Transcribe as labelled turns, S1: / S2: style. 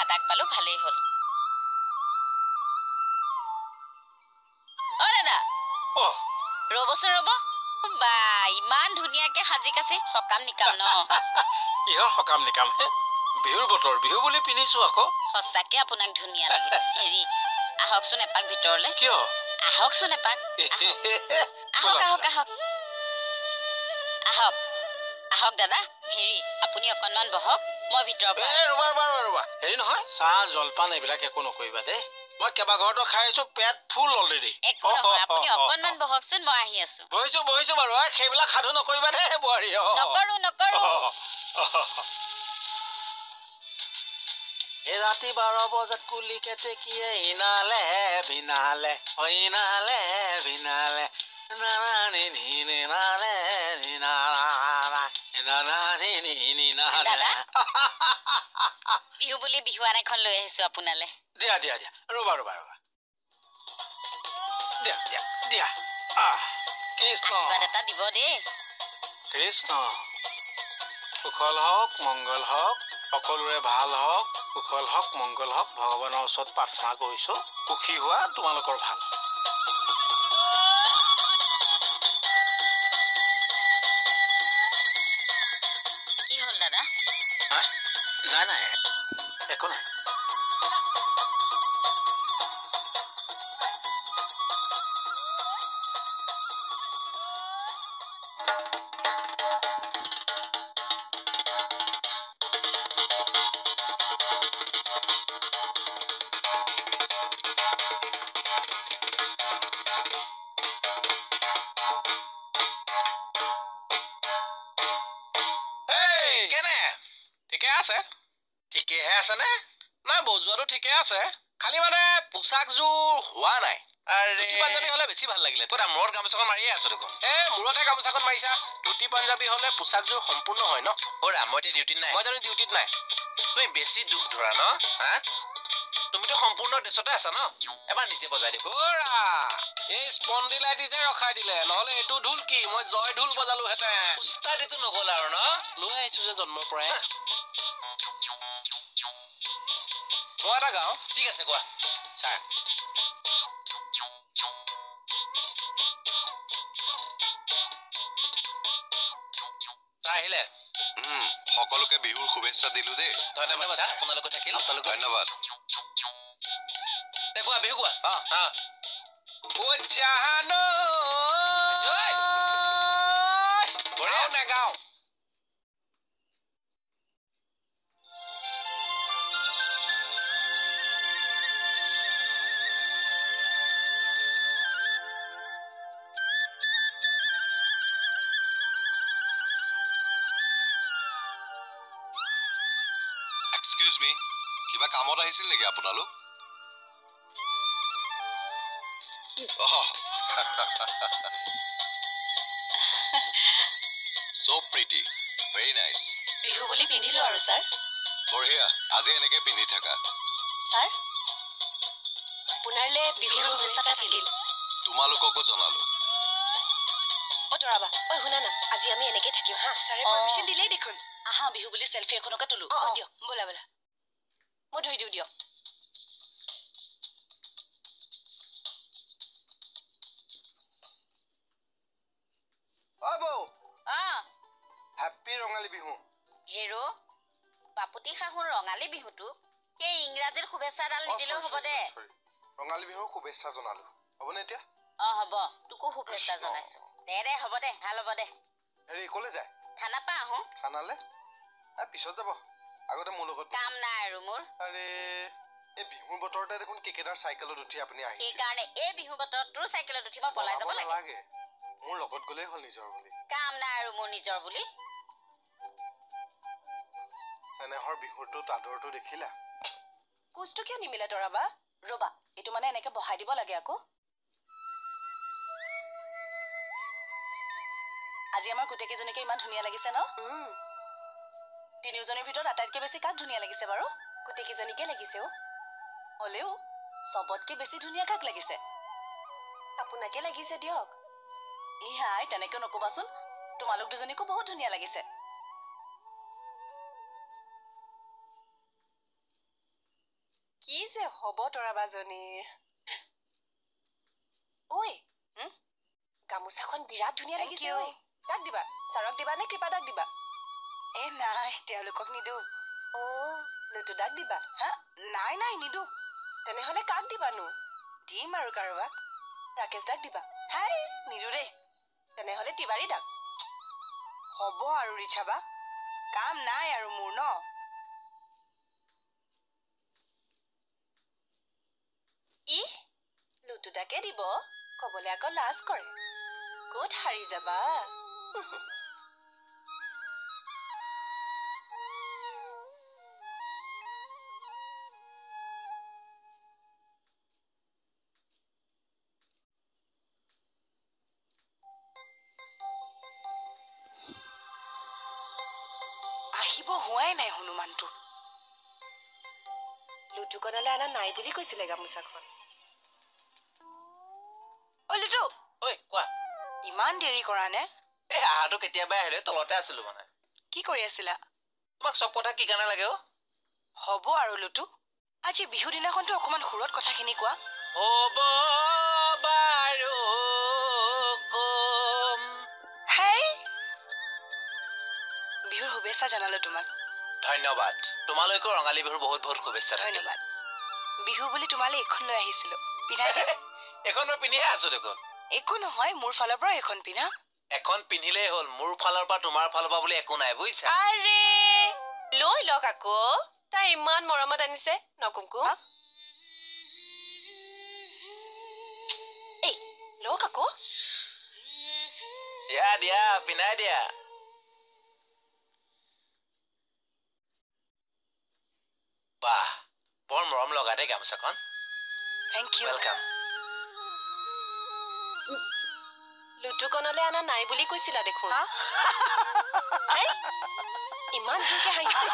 S1: দাদাক পালো ভালেই হ'ল অ দাদা ৰ'বচোন ৰ'ব বা ইমান ধুনীয়াকে সাজি কাচি সকাম নিকাম ন
S2: কিহৰ সকাম নিকাম হে বিহুৰ বতৰ বিহু বুলি পিন্ধিছো আকৌ
S1: সঁচাকে আপোনাক ধুনীয়া লাগে হেৰি আহকচোন এপাক ভিতৰলৈ
S2: কিয়
S1: আহকচোন এপাক আহক আহক আহক আহক আহক দাদা হেৰি আপুনি অকণমান বহক মই ভিতৰৰ পৰা
S2: ৰবা হেৰি নহয় চাহ জলপান এইবিলাক একো নকৰিবা দেই মই কেইবাঘৰতো খাই আছো পেট ফুল অলৰেডি
S1: একো নহয় আপুনি অকণমান বহকচোন মই আহি আছো
S2: বহিছো বাৰু সেইবিলাক সাধু নকৰিবা দেই বোৱাৰী
S1: নকৰো
S2: এই ৰাতি 12 বজাত কুলি কেতেকীয়ে ইনালে বিনালে ইনালে বিনালে
S1: বিহু বুলি বিহুৱান এখন লৈ আহিছো আপোনালে
S2: দিয়া ৰবা দিয়া কৃষ্ণ
S1: এটা দিব দেই
S2: কৃষ্ণ কুশল হওক মংগল হওক সকলোৰে ভাল হওক কুশল হওক মংগল হওক ভগৱানৰ ওচৰত প্ৰাৰ্থনা কৰিছো সুখী হোৱা তোমালোকৰ ভাল
S1: কি হ'ল দাদা
S2: নাই একো নাই
S3: ঠিকেহে আছে নে না বজোৱাটো ঠিকে আছে খালি মানে পোছাকযোৰ হোৱা নাই আৰে পাঞ্জাবী হলে বেছি ভাল লাগিলে তোৰ মূৰত গামোচাখন মাৰিয়ে আছো দেখোন মূৰতে গামোচাখন মাৰিছা ধুতি পাঞ্জাবী হলে পোছাকযোৰ সম্পূৰ্ণ হয় ন ওৰা মই ডিউটিত নাই মই জানো ডিউটিত নাই তুমি বেছি দুখ ধৰা ন হা তুমিতো সম্পূৰ্ণ ড্ৰেছতে আছা ন এবাৰ নিজে বজাই দিব ওৰা এই স্পন্ডিলাইটি যে ৰখাই দিলে নহলে এইটো ঢোল কি মই জয় ঢোল বজালো হেঁতেন উস্তাদ এইটো নগল আৰু ন লৈ আহিছো যে জন্মৰ পৰাই মই এটা গাওঁ ঠিক আছে কোৱা ছাৰ আহিলে
S4: সকলোকে বিহুৰ শুভেচ্ছা দিলো দেই
S3: ধন্যবাদ ছাৰ আপোনালোকে থাকিল
S4: ধন্যবাদ
S3: কোৱা বিহু কোৱা নেগাওঁ
S4: এক্সকিউজ মি কিবা কামত আহিছিল নেকি আপোনালোক so pretty very nice
S1: Bihu বুলি পিন্ধিলো আৰু স্যাৰ
S4: বঢ়িয়া আজি এনেকে পিন্ধি থাকা
S1: স্যাৰ আপোনাৰলে বিহুৰ শুভেচ্ছা থাকিল
S4: তোমালোককো জনালো
S1: তৰাবা শুনা না আজি আমি এনেকে থাকিম হা স্যাৰে পাৰমিশন দিলেই দেখোন আহা বিহু বুলি সেলফি এখনকে তুলো দিয়ক বলা মই ধৰি দিওঁ দিয়ক
S4: হ্যাপি ৰঙালী বিহু
S1: হেৰো বাপুতি শাহুৰ ৰঙালী বিহুটো সেই ইংৰাজীৰ শুভেচ্ছাডাল নিদিলেও হ'ব দে
S4: ৰঙালী বিহুৰ শুভেচ্ছা জনালো হ'বনে এতিয়া
S1: হ'ব তোকো শুভেচ্ছা জনাইছো দে হ'ব দে ভাল হ'ব দে
S4: হেৰি কলে যায়
S1: খানা পা আহো
S4: খানালে পিছত যাব আগতে মোৰ লগত
S1: কাম নাই আৰু মোৰ
S4: আৰে এই বিহুৰ বতৰতে দেখোন কেকেটাৰ চাইকেলত উঠি আপুনি আহিছে
S1: সেইকাৰণে এই বিহু বতৰত তোৰ চাইকেলত উঠি মই পলাই যাব লাগে
S4: মোৰ লগত গ'লেই হ'ল নিজৰ বুলি
S1: কাম নাই আৰু মোৰ নিজৰ বুলি
S4: চেনেহৰ বিহুটোত আদৰটো দেখিলা
S1: কোচটো কিয় নিমিলে তৰাবা ৰবা এইটো মানে এনেকে বহাই দিব লাগে আকৌ আজি আমাৰ গোটেইকেইজনীকে ইমান ধুনীয়া লাগিছে ন তিনিওজনীৰ ভিতৰত আটাইতকৈ বেছি কাক ধুনীয়া লাগিছে বাৰু গোটেইকেইজনীকে লাগিছে হ'লেও চবতকৈ বেছি ধুনীয়া কাক লাগিছে আপোনাকে লাগিছে দিয়ক হাই তেনেকৈ নকবাচোন তোমালোক দুজনীকো বহুত ধুনীয়া লাগিছে হ'ব তৰাবাজনীৰ ঐ গামোচাখন বিৰাট ধুনীয়া লাগিছে ঐ কাক দিবা ছাৰক দিবা নে কৃপাদাক দিবা নাই তেওঁলোকক নিদো লুটু দাক দিবা হা নাই নিদো তেনেহ'লে কাক দিবানো দিম আৰু কাৰোবাক ৰাকেশ দাক দিবা হাই নিদো দেই তেনেহ'লে তিৱাৰী দাক হ'ব আৰু ৰিচাবা কাম নাই আৰু মোৰ ন লুটুদাকে দিব কবলৈ আকৌ লাজ কৰে ক'ত হাৰি যাবা আহিব হোৱাই নাই হনুমানটো লুটুকণালে আনা নাই বুলি কৈছিলে গামোচাখন লুটু
S3: ঐ কোৱা
S1: ইমান দেৰি কৰা নে
S3: এই আহাটো কেতিয়াবাই আহিলে তলতে আছিলো মানে
S1: কি কৰি আছিলা
S3: তোমাক চব কথা কি কাৰণে লাগে
S1: হ'ব আৰু লুটু আজি বিহু দিনাখনতো অকমান সুৰত কথাখিনি কোৱা
S3: হ'ব বাৰু কম
S1: হেই বিহুৰ শুভেচ্ছা জনালো তোমাক
S3: ধন্যবাদ তোমালৈকো ৰঙালী বিহুৰ বহুত বহুত শুভেচ্ছা
S1: ধন্যবাদ বিহু বুলি তোমালৈ এখন লৈ আহিছিলো পিন্ধাই দে
S3: এখন মই পিন্ধিহে আছো দেখোন
S1: একো নহয় মোৰ ফালৰ পৰা এখন পিন্ধা
S3: এখন পিন্ধিলেই হ'ল মোৰ ফালৰ পৰা তোমাৰ ফালৰ পৰা বুলি একো নাই বুজিছা
S1: আৰে লৈ লওক আকৌ তাই ইমান মৰমত আনিছে নকুমকুম এই লওক আকৌ
S3: দিয়া পিন্ধাই দিয়া বাহ বৰ মৰম লগা দেই গামোচাখন
S1: থেংক ইউ
S3: ৱেলকাম
S1: লুটুকণলে আনা নাই বুলি কৈছিলা দেখোন ইমান জোৰকে হাঁহিছে